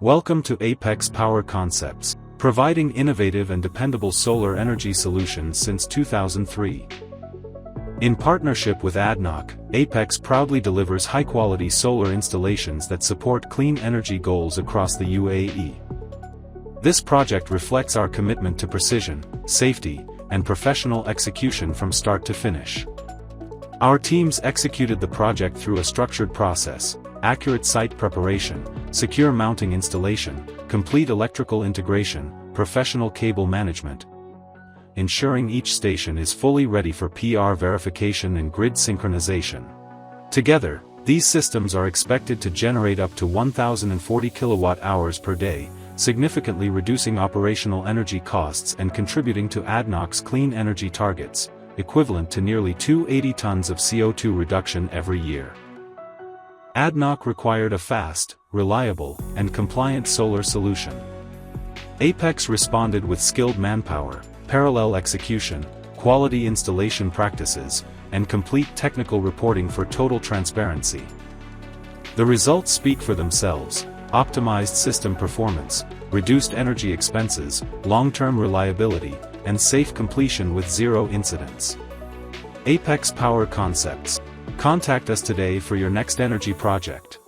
Welcome to Apex Power Concepts, providing innovative and dependable solar energy solutions since 2003. In partnership with ADNOC, Apex proudly delivers high-quality solar installations that support clean energy goals across the UAE. This project reflects our commitment to precision, safety, and professional execution from start to finish. Our teams executed the project through a structured process: accurate site preparation, secure mounting installation, complete electrical integration, professional cable management, ensuring each station is fully ready for PR verification and grid synchronization. Together, these systems are expected to generate up to 1,040 kilowatt-hours per day, significantly reducing operational energy costs and contributing to ADNOC's clean energy targets, equivalent to nearly 280 tons of CO2 reduction every year. ADNOC required a fast, reliable, and compliant solar solution. Apex responded with skilled manpower, parallel execution, quality installation practices, and complete technical reporting for total transparency. The results speak for themselves: optimized system performance, reduced energy expenses, long-term reliability, and safe completion with zero incidents. Apex Power Concepts. Contact us today for your next energy project.